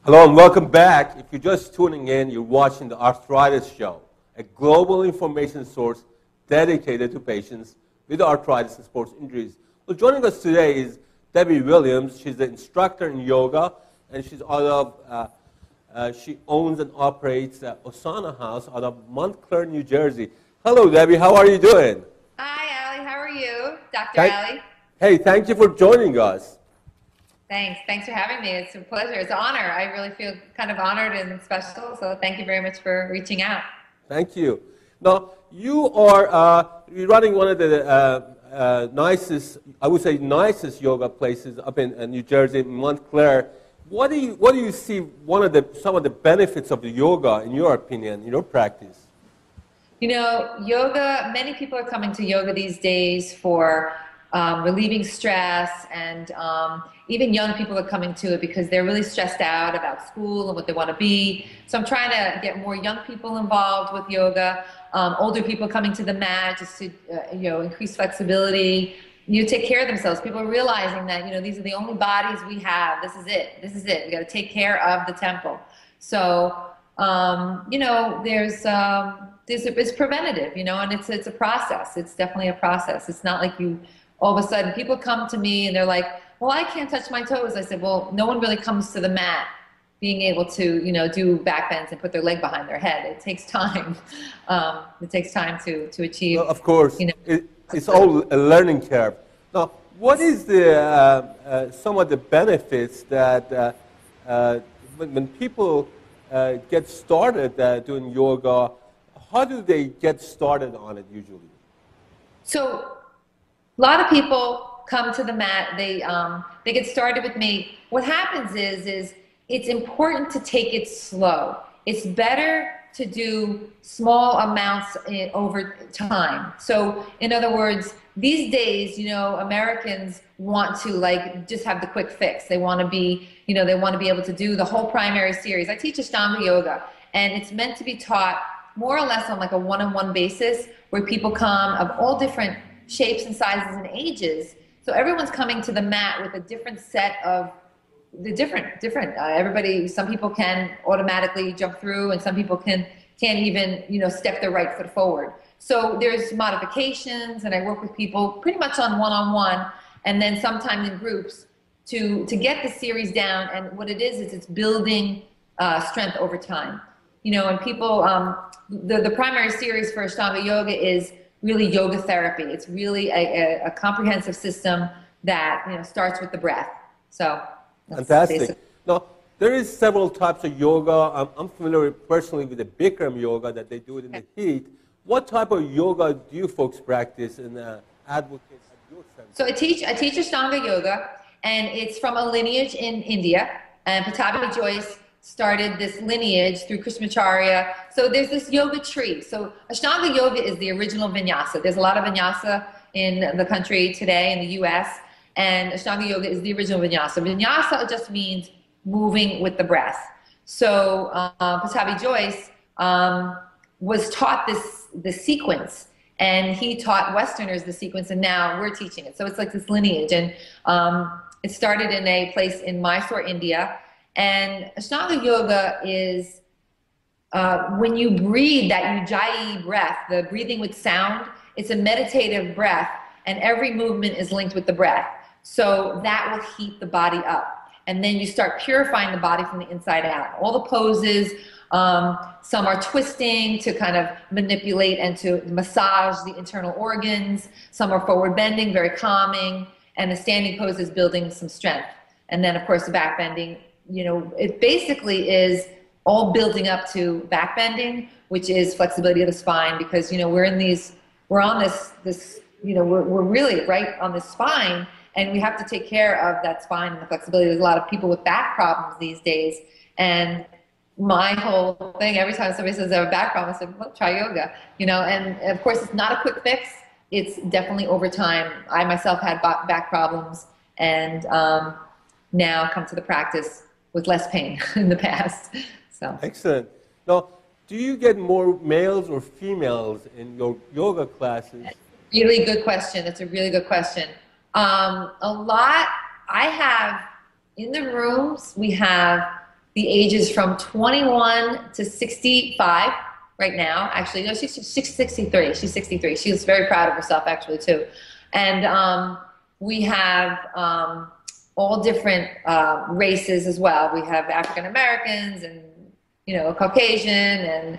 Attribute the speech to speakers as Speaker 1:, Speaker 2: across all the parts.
Speaker 1: Hello and welcome back. If you're just tuning in, you're watching the Arthritis Show, a global information source dedicated to patients with arthritis and sports injuries. Well, joining us today is Debbie Williams. She's the instructor in yoga, and she's out of, she owns and operates Osana House out of Montclair, New Jersey. Hello, Debbie. How are you doing?
Speaker 2: Hi, Ali. How are you, Dr. Ali?
Speaker 1: Hey, thank you for joining us.
Speaker 2: Thanks for having me. It's a pleasure. It's an honor. I really feel kind of honored and special, so thank you very much for reaching out.
Speaker 1: Thank you. Now, you are you're running one of the nicest, I would say nicest yoga places up in New Jersey, in Montclair. What do you see some of the benefits of the yoga, in your opinion, in your practice?
Speaker 2: You know, yoga, many people are coming to yoga these days for relieving stress, and even young people are coming to it because they're really stressed out about school and what they want to be. So I'm trying to get more young people involved with yoga, older people coming to the mat just to increase flexibility, take care of themselves. People are realizing that these are the only bodies we have. This is it. We got to take care of the temple. So it's preventative, and it's a process. It's definitely a process. It's not like you all of a sudden, people come to me and they're like, well, I can't touch my toes. I said, well, no one really comes to the mat being able to, do back bends and put their leg behind their head. It takes time. It takes time to achieve.
Speaker 1: Well, of course, it's all a learning curve. Now, what is the some of the benefits that when people get started doing yoga, how do they get started on it usually?
Speaker 2: So, a lot of people come to the mat, they get started with me. What happens is it's important to take it slow. It's better to do small amounts over time. So in other words, these days, Americans want to just have the quick fix. They want to be, they want to be able to do the whole primary series. I teach Ashtanga yoga, and it's meant to be taught more or less on like a one-on-one basis, where people come of all different shapes and sizes and ages. So everyone's coming to the mat with a different set of the different. Everybody. Some people can automatically jump through, and some people can't even step their right foot forward. So there's modifications, and I work with people pretty much on one-on-one, and then sometimes in groups to get the series down. And what it is it's building strength over time. And people the primary series for Ashtanga yoga is really yoga therapy. It's really a comprehensive system that starts with the breath. So
Speaker 1: fantastic. Now, there is several types of yoga. I'm familiar personally with the Bikram yoga that they do it in the heat. What type of yoga do you folks practice and advocate at your center?
Speaker 2: So I teach Ashtanga yoga, and it's from a lineage in India, and Patabi Joyce started this lineage through Krishnamacharya. So there's this yoga tree. So Ashtanga yoga is the original vinyasa. There's a lot of vinyasa in the country today, in the US, and Ashtanga yoga is the original vinyasa. Vinyasa just means moving with the breath. So Patabi Joyce was taught this sequence, and he taught Westerners the sequence, and now we're teaching it. So it's like this lineage, and it started in a place in Mysore, India. And Ashtanga yoga is when you breathe, that Ujjayi breath, the breathing with sound, it's a meditative breath, and every movement is linked with the breath. So that will heat the body up. And then you start purifying the body from the inside out. All the poses, some are twisting to kind of manipulate and to massage the internal organs. Some are forward bending, very calming. And the standing pose is building some strength. And then, of course, the back bending. It basically is all building up to back bending, which is flexibility of the spine, because, we're on this, we're really right on the spine, and we have to take care of that spine and the flexibility. There's a lot of people with back problems these days, and my whole thing, every time somebody says they have a back problem, I said, well, try yoga, and of course it's not a quick fix. It's definitely over time. I myself had back problems, and now come to the practice with less pain in the past. So
Speaker 1: excellent. Now, do you get more males or females in your yoga classes?
Speaker 2: Really good question. That's a really good question. A lot, I have, in the rooms, we have the ages from 21 to 65 right now. Actually, no, she's 63. She's 63. She's very proud of herself, actually, too. And we have all different races as well. We have African Americans and, Caucasian and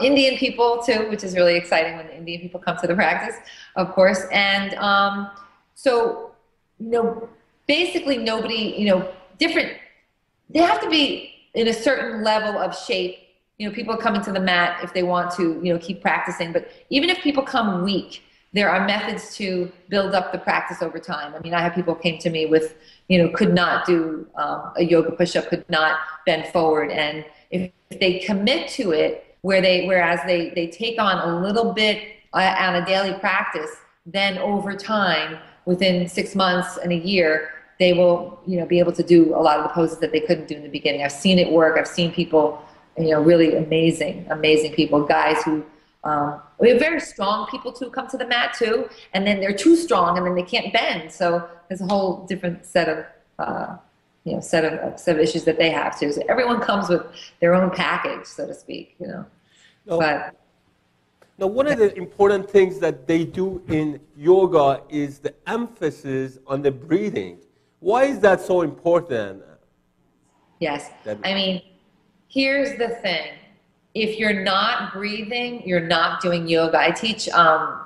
Speaker 2: Indian people too, which is really exciting when the Indian people come to the practice, of course. And so, basically nobody, different, they have to be in a certain level of shape. People come into the mat if they want to, keep practicing. But even if people come weak, there are methods to build up the practice over time. I mean, I have people came to me with, could not do a yoga push-up, could not bend forward. And if they commit to it, whereas they take on a little bit on a daily practice, then over time, within 6 months and a year, they will, be able to do a lot of the poses that they couldn't do in the beginning. I've seen it work. I've seen people, really amazing people, guys who, we have very strong people too come to the mat too, and then they're too strong and then they can't bend. So there's a whole different set of, set of issues that they have too. So everyone comes with their own package, so to speak, But
Speaker 1: now, one of the important things that they do in yoga is the emphasis on the breathing. Why is that so important?
Speaker 2: Yes. I mean, here's the thing. If you're not breathing, you're not doing yoga. I teach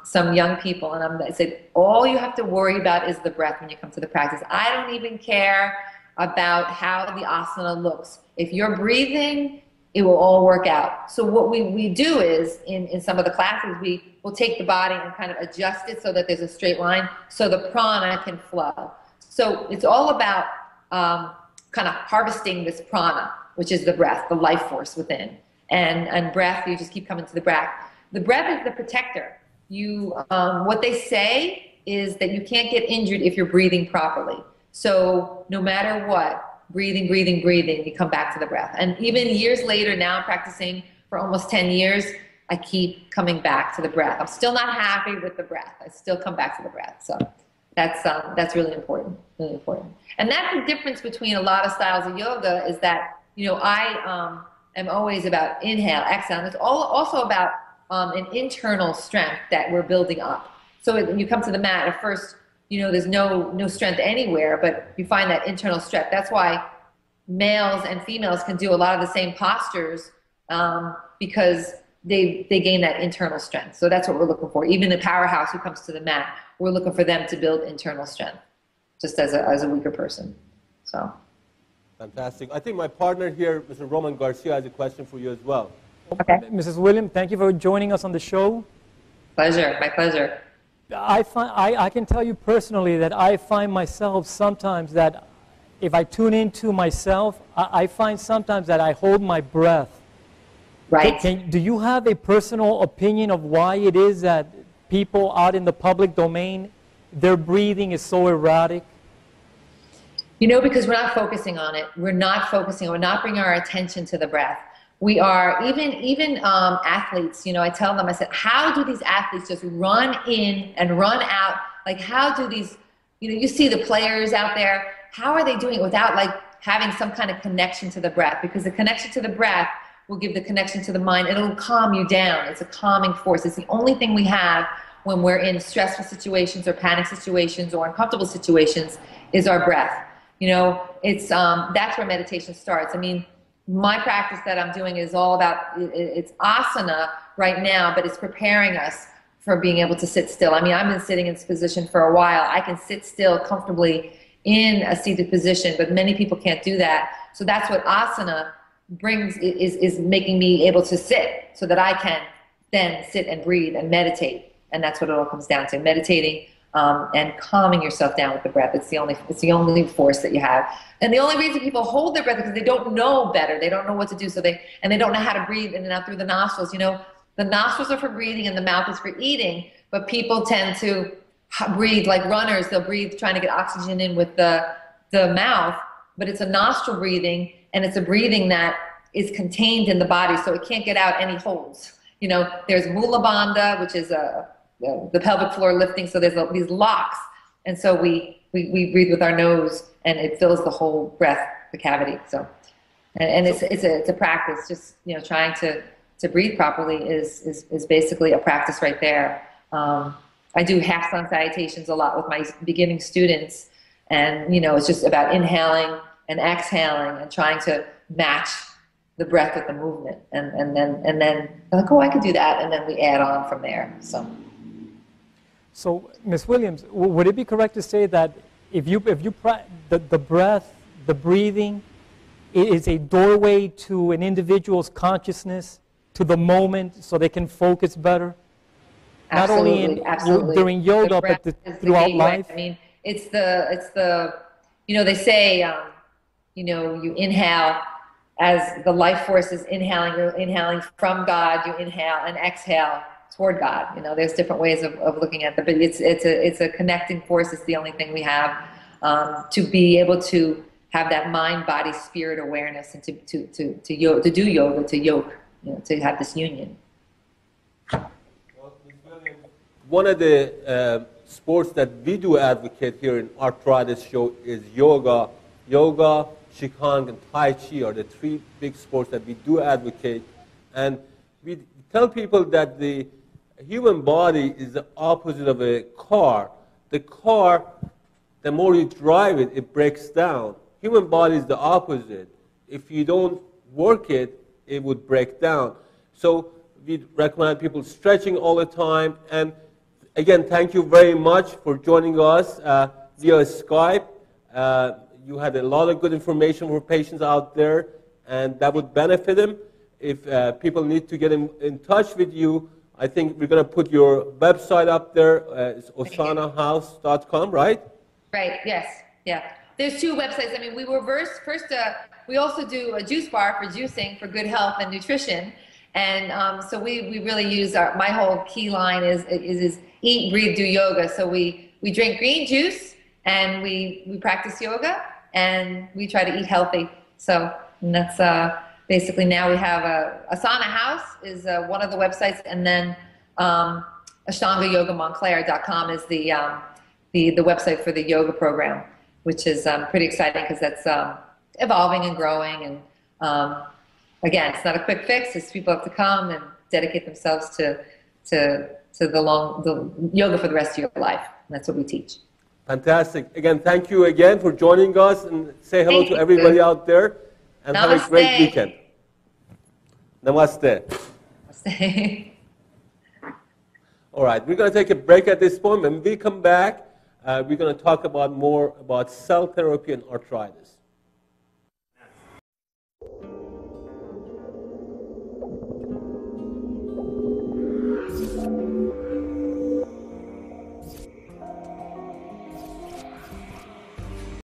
Speaker 2: some young people, and I said, all you have to worry about is the breath when you come to the practice. I don't even care about how the asana looks. If you're breathing, it will all work out. So what we do is, in some of the classes, we will take the body and kind of adjust it so that there's a straight line so the prana can flow. So it's all about kind of harvesting this prana, which is the breath, the life force within. And breath, you just keep coming to the breath. The breath is the protector. What they say is that you can't get injured if you're breathing properly. So no matter what, breathing, you come back to the breath. And even years later, now I'm practicing for almost 10 years, I keep coming back to the breath. I'm still not happy with the breath. I still come back to the breath. So that's really important, really important. And that's the difference between a lot of styles of yoga is that, I am always about inhale, exhale. And it's also about an internal strength that we're building up. So when you come to the mat, at first, there's no strength anywhere, but you find that internal strength. That's why males and females can do a lot of the same postures because they gain that internal strength. So that's what we're looking for. Even the powerhouse who comes to the mat, we're looking for them to build internal strength, just as a weaker person. So.
Speaker 1: Fantastic. I think my partner here, Mr. Roman Garcia, has a question for you as well.
Speaker 2: Okay.
Speaker 3: Mrs. William, thank you for joining us on the show.
Speaker 2: Pleasure, my pleasure.
Speaker 3: I can tell you personally that I find myself sometimes that if I tune into myself, I find sometimes that I hold my breath.
Speaker 2: Right.
Speaker 3: Do you have a personal opinion of why it is that people out in the public domain, their breathing is so erratic?
Speaker 2: Because we're not focusing on it. We're not bringing our attention to the breath. We are, even athletes, I tell them, I said, how do these athletes just run in and run out? Like, how do these, you see the players out there, how are they doing it without having some kind of connection to the breath? Because the connection to the breath will give the connection to the mind. It'll calm you down. It's a calming force. It's the only thing we have when we're in stressful situations or panic situations or uncomfortable situations is our breath. That's where meditation starts. I mean, my practice that I'm doing is all about, it's asana right now, but it's preparing us for being able to sit still. I mean, I've been sitting in this position for a while. I can sit still comfortably in a seated position, but many people can't do that. So that's what asana brings, is making me able to sit so that I can then sit and breathe and meditate. And that's what it all comes down to, meditating and calming yourself down with the breath. It's the only force that you have. And the only reason people hold their breath is because they don't know better. They don't know what to do. And they don't know how to breathe in and out through the nostrils. The nostrils are for breathing and the mouth is for eating. But people tend to breathe like runners. They'll breathe trying to get oxygen in with the mouth. But it's a nostril breathing, and it's a breathing that is contained in the body, so it can't get out any holes. There's Mula Bandha, which is a the pelvic floor lifting. So there's these locks, and so we breathe with our nose, and it fills the whole breath, the cavity. So, and it's a practice. Just trying to breathe properly is basically a practice right there. I do half sun salutations a lot with my beginning students, and it's just about inhaling and exhaling and trying to match the breath with the movement, and then they're like, oh, I could do that, and then we add on from there.
Speaker 3: So, Ms. Williams, would it be correct to say that the breath, the breathing, is a doorway to an individual's consciousness, to the moment, so they can focus better?
Speaker 2: Absolutely,
Speaker 3: Not only during yoga, but throughout life.
Speaker 2: I mean, it's the they say you inhale as the life force is inhaling. You're inhaling from God. You inhale and exhale toward God. There's different ways of looking at that, but it's a connecting force. It's the only thing we have to be able to have that mind, body, spirit awareness, and to do yoga, to yoke, to have this union.
Speaker 1: One of the sports that we do advocate here in Arthritis Show is yoga. Yoga, Qigong, and Tai Chi are the three big sports that we do advocate. And we tell people that the human body is the opposite of a car. The car, the more you drive it, it breaks down. Human body is the opposite. If you don't work it, it would break down. So we recommend people stretching all the time. And again, thank you very much for joining us via Skype. You had a lot of good information for patients out there, and that would benefit them. If people need to get in touch with you, I think we're going to put your website up there. It's osanahouse.com, right?
Speaker 2: Right, yes, yeah. There's two websites. I mean, we were first we also do a juice bar for juicing for good health and nutrition. And so we really use my whole key line is eat, breathe, do yoga. So we drink green juice, and we practice yoga, and we try to eat healthy. So that's basically, now we have Asana House is one of the websites, and then AshtangYogaMontclair.com is the website for the yoga program, which is pretty exciting because that's evolving and growing. And again, it's not a quick fix. It's people have to come and dedicate themselves to the yoga for the rest of your life. And that's what we teach.
Speaker 1: Fantastic. Again, thank you again for joining us, and say hello to everybody out there, and
Speaker 2: Namaste.
Speaker 1: have a great weekend. Namaste.
Speaker 2: Namaste.
Speaker 1: All right, we're going to take a break at this point. When we come back, we're going to talk more about cell therapy and arthritis.